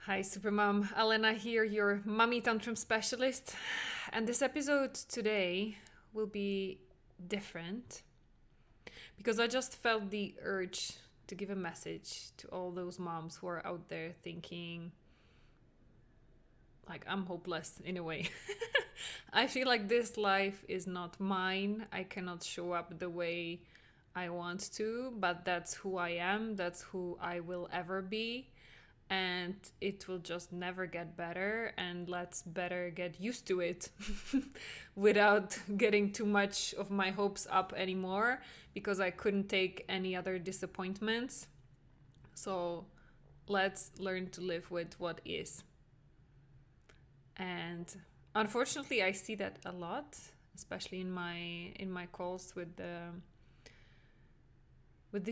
Hi, Supermom. Elena here, your mummy tantrum specialist. And this episode today will be different because I just felt the urge to give a message to all those moms who are out there thinking, like, I'm hopeless in a way. I feel like this life is not mine. I cannot show up the way I want to, but that's who I am. That's who I will ever be. And it will just never get better, and let's better get used to it without getting too much of my hopes up anymore, because I couldn't take any other disappointments. So let's learn to live with what is. And unfortunately I see that a lot, especially in my calls with the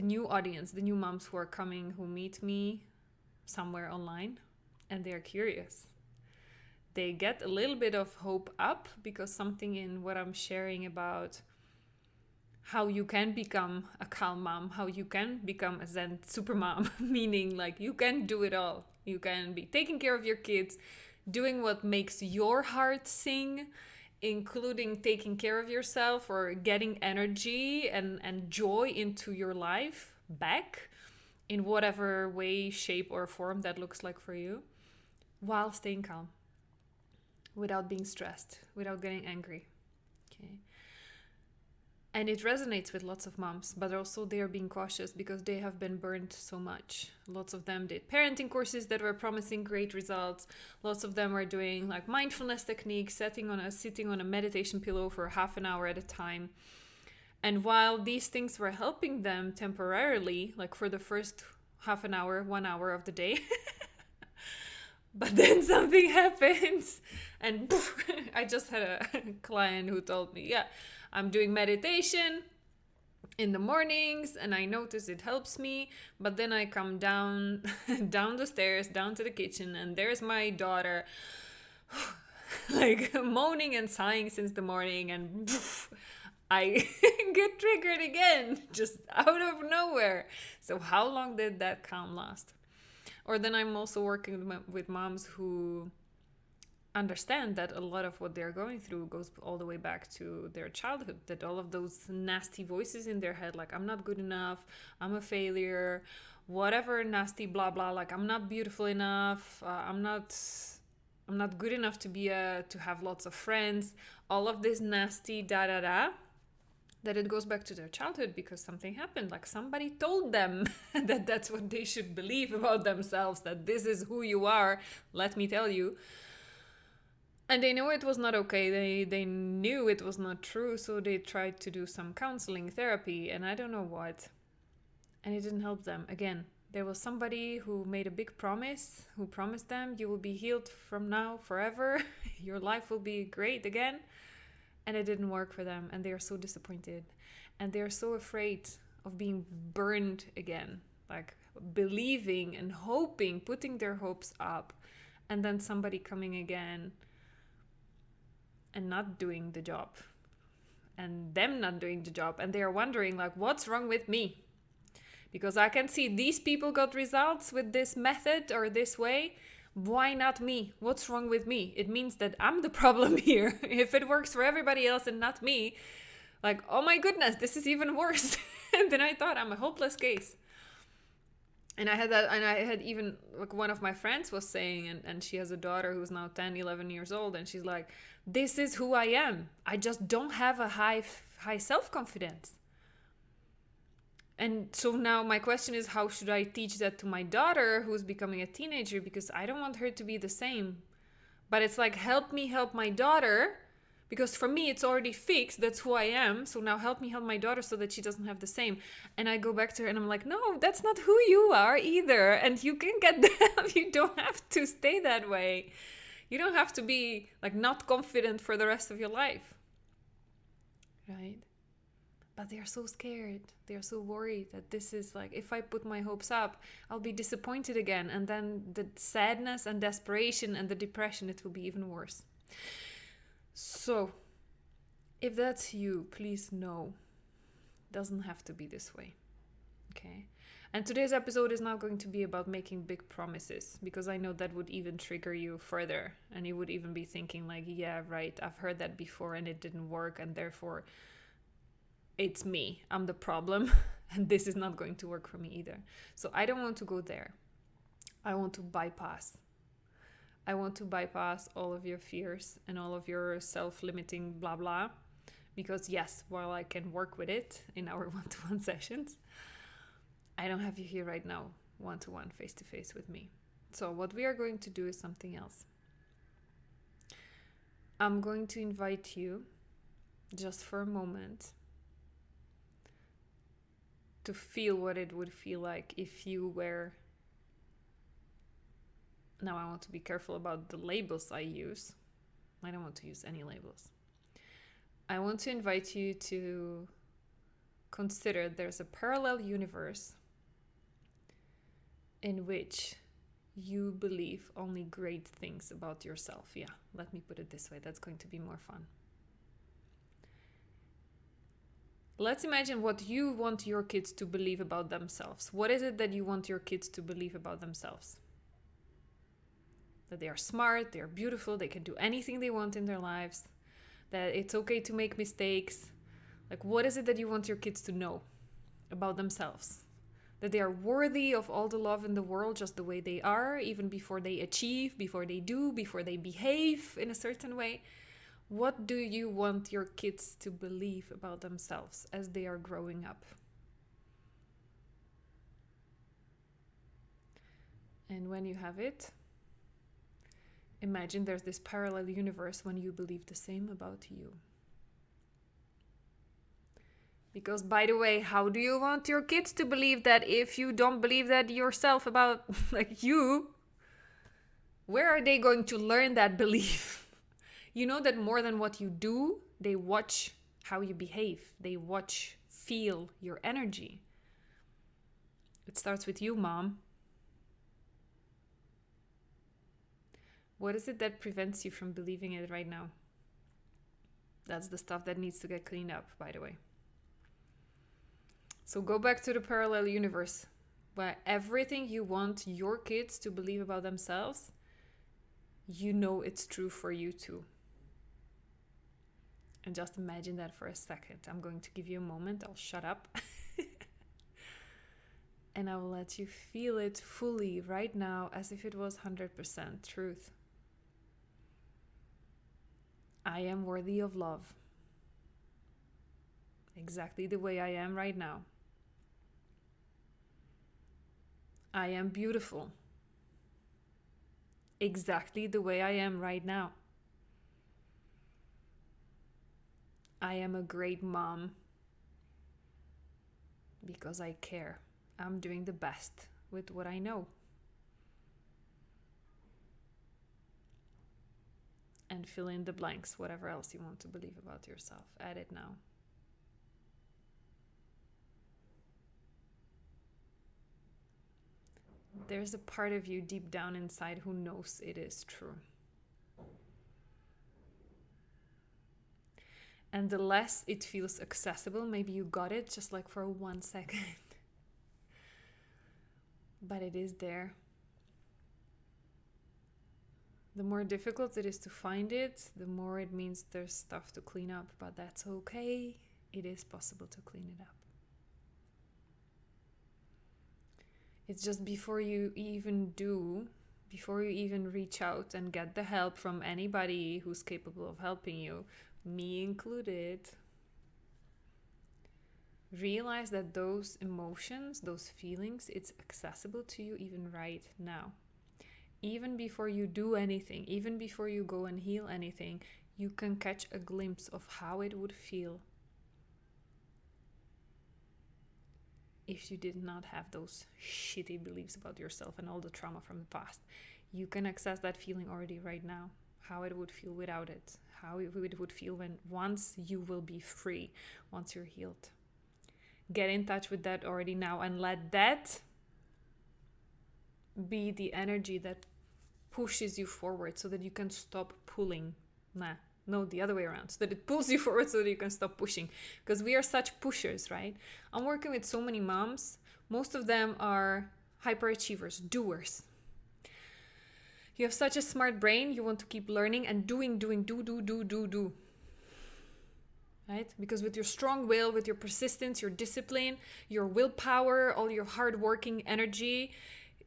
new audience, the new moms who are coming, who meet me somewhere online, and they're curious. They get a little bit of hope up because something in what I'm sharing about how you can become a calm mom, how you can become a Zen super mom, meaning like you can do it all. You can be taking care of your kids, doing what makes your heart sing, including taking care of yourself or getting energy and joy into your life back in whatever way, shape, or form that looks like for you, while staying calm, without being stressed, without getting angry. Okay. And it resonates with lots of moms, but also they are being cautious because they have been burned so much. Lots of them did parenting courses that were promising great results. Lots of them were doing like mindfulness techniques, sitting on a meditation pillow for half an hour at a time. And while these things were helping them temporarily, like for the first half an hour, 1 hour of the day, but then something happens and poof, I just had a client who told me, yeah, I'm doing meditation in the mornings and I notice it helps me, but then I come down down the stairs, down to the kitchen, and there's my daughter like moaning and sighing since the morning, and poof, I get triggered again, just out of nowhere. So how long did that calm last? Or then I'm also working with moms who understand that a lot of what they're going through goes all the way back to their childhood, that all of those nasty voices in their head, like I'm not good enough, I'm a failure, whatever nasty blah blah, like I'm not beautiful enough, I'm not good enough to have lots of friends, all of this nasty da da da, that it goes back to their childhood because something happened, like somebody told them that that's what they should believe about themselves, that this is who you are, let me tell you. And they know it was not okay. They knew it was not true, so they tried to do some counseling therapy and I don't know what. And it didn't help them. Again, there was somebody who made a big promise, who promised them, you will be healed from now forever. Your life will be great again. And it didn't work for them. And they are so disappointed. And they are so afraid of being burned again. Like believing and hoping, putting their hopes up. And then somebody coming again and not doing the job, and them not doing the job, and they are wondering like, what's wrong with me? Because I can see these people got results with this method or this way, why not me? What's wrong with me? It means that I'm the problem here. If it works for everybody else and not me, like, oh my goodness, this is even worse than I thought. I'm a hopeless case. And I had even, like, one of my friends was saying, and she has a daughter who's now 10, 11 years old, and she's like, this is who I am. I just don't have a high self-confidence. And so now my question is, how should I teach that to my daughter who's becoming a teenager? Because I don't want her to be the same. But it's like, help me help my daughter, because for me it's already fixed, that's who I am, so now help me help my daughter so that she doesn't have the same. And I go back to her and I'm like, no, that's not who you are either, and you can get that. You don't have to stay that way. You don't have to be like not confident for the rest of your life, right? But they are so scared, they are so worried that this is like, if I put my hopes up, I'll be disappointed again, and then the sadness and desperation and the depression, it will be even worse. So, if that's you, please know, it doesn't have to be this way, okay? And today's episode is not going to be about making big promises, because I know that would even trigger you further. And you would even be thinking like, yeah, right, I've heard that before and it didn't work. And therefore, it's me. I'm the problem. And this is not going to work for me either. So I don't want to go there. I want to bypass. I want to bypass all of your fears and all of your self-limiting blah blah. Because yes, while I can work with it in our one-to-one sessions, I don't have you here right now, one-to-one, face-to-face with me. So what we are going to do is something else. I'm going to invite you, just for a moment, to feel what it would feel like if you were... Now I want to be careful about the labels I use. I don't want to use any labels. I want to invite you to consider there's a parallel universe in which you believe only great things about yourself. Yeah, let me put it this way. That's going to be more fun. Let's imagine what you want your kids to believe about themselves. What is it that you want your kids to believe about themselves? That they are smart, they are beautiful, they can do anything they want in their lives, that it's okay to make mistakes. Like, what is it that you want your kids to know about themselves? That they are worthy of all the love in the world just the way they are, even before they achieve, before they do, before they behave in a certain way. What do you want your kids to believe about themselves as they are growing up? And when you have it, imagine there's this parallel universe when you believe the same about you. Because, by the way, how do you want your kids to believe that if you don't believe that yourself about like you? Where are they going to learn that belief? You know that more than what you do, they watch how you behave. They watch, feel your energy. It starts with you, mom. What is it that prevents you from believing it right now? That's the stuff that needs to get cleaned up, by the way. So go back to the parallel universe where everything you want your kids to believe about themselves, you know it's true for you too. And just imagine that for a second. I'm going to give you a moment. I'll shut up. And I will let you feel it fully right now as if it was 100% truth. I am worthy of love. Exactly the way I am right now. I am beautiful. Exactly the way I am right now. I am a great mom because I care. I'm doing the best with what I know. And fill in the blanks, whatever else you want to believe about yourself. Add it now. There's a part of you deep down inside who knows it is true. And the less it feels accessible, maybe you got it just like for 1 second. But it is there. The more difficult it is to find it, the more it means there's stuff to clean up. But that's okay. It is possible to clean it up. It's just before you even reach out and get the help from anybody who's capable of helping you, me included, realize that those emotions, those feelings, it's accessible to you even right now. Even before you do anything, even before you go and heal anything, you can catch a glimpse of how it would feel if you did not have those shitty beliefs about yourself and all the trauma from the past. You can access that feeling already right now, how it would feel without it, how it would feel once you will be free, once you're healed. Get in touch with that already now and let that be the energy that pushes you forward so that you can stop pulling. No, the other way around, so that it pulls you forward so that you can stop pushing. Because we are such pushers, right? I'm working with so many moms Most of them are hyperachievers, doers. You have such a smart brain, you want to keep learning and doing, do. Right? Because with your strong will, with your persistence, your discipline, your willpower, all your hardworking energy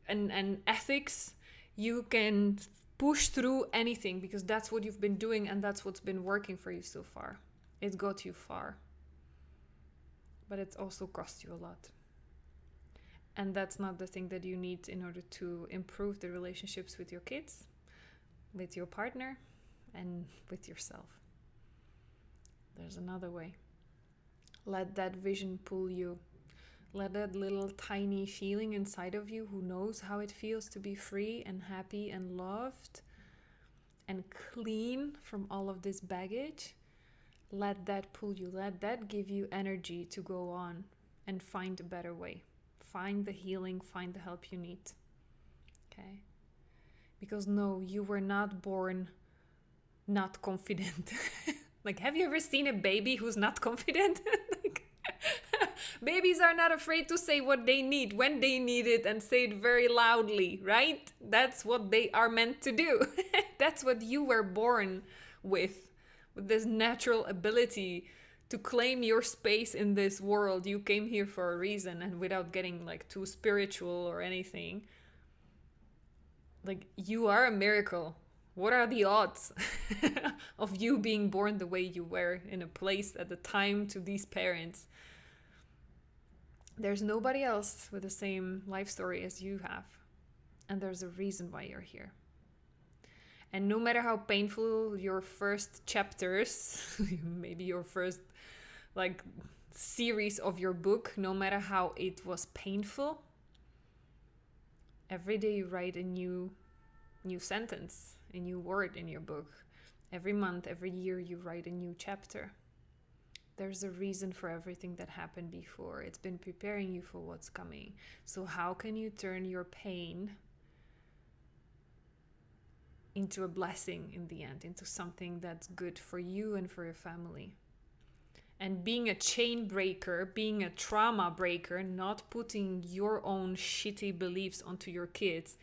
and ethics, you can push through anything because that's what you've been doing and that's what's been working for you so far. It got you far. But it's also cost you a lot. And that's not the thing that you need in order to improve the relationships with your kids, with your partner, and with yourself. There's another way. Let that vision pull you. Let that little tiny feeling inside of you who knows how it feels to be free and happy and loved and clean from all of this baggage, let that pull you. Let that give you energy to go on and find a better way. Find the healing, find the help you need. Okay? Because no, you were not born not confident. Like, have you ever seen a baby who's not confident? Like, babies are not afraid to say what they need when they need it and say it very loudly, right? That's what they are meant to do. That's what you were born with this natural ability to claim your space in this world. You came here for a reason, and without getting like too spiritual or anything, like, you are a miracle. What are the odds of you being born the way you were in a place at the time to these parents? There's nobody else with the same life story as you have. And there's a reason why you're here. And no matter how painful your first chapters, maybe your first like series of your book, no matter how it was painful, every day you write a new sentence, a new word in your book. Every month, every year you write a new chapter. There's a reason for everything that happened before. It's been preparing you for what's coming. So how can you turn your pain into a blessing in the end, into something that's good for you and for your family? And being a chain breaker, being a trauma breaker, not putting your own shitty beliefs onto your kids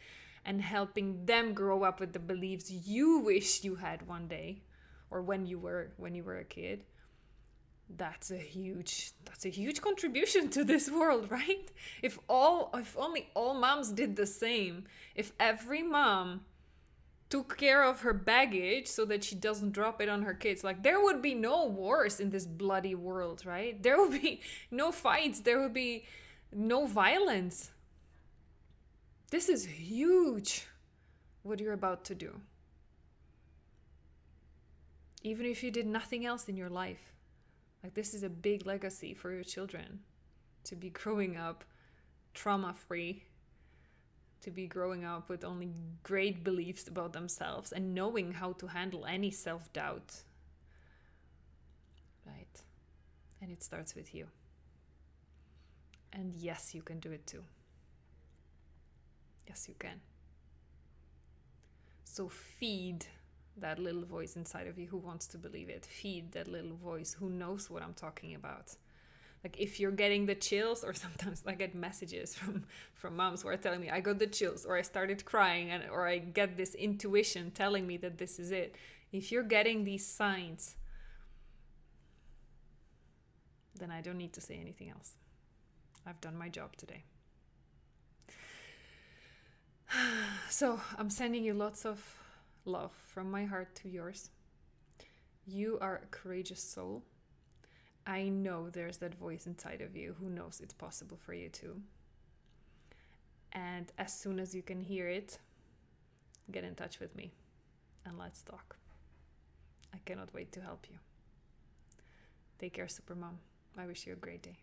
and helping them grow up with the beliefs you wish you had one day or when you were a kid. That's a huge contribution to this world, right? If only all moms did the same. If every mom took care of her baggage so that she doesn't drop it on her kids, like, there would be no wars in this bloody world, right? There would be no fights, there would be no violence. This is huge, what you're about to do. Even if you did nothing else in your life, like, this is a big legacy for your children, to be growing up trauma-free, to be growing up with only great beliefs about themselves and knowing how to handle any self-doubt. Right? And it starts with you. And yes, you can do it too. Yes, you can. So feed that little voice inside of you who wants to believe it. Feed that little voice who knows what I'm talking about. Like, if you're getting the chills, or sometimes I get messages from moms who are telling me I got the chills, or I started crying, or I get this intuition telling me that this is it. If you're getting these signs, then I don't need to say anything else. I've done my job today. So I'm sending you lots of love from my heart to yours. You are a courageous soul. I know there's that voice inside of you who knows it's possible for you too. And as soon as you can hear it, get in touch with me and let's talk. I cannot wait to help you. Take care, Supermom. I wish you a great day.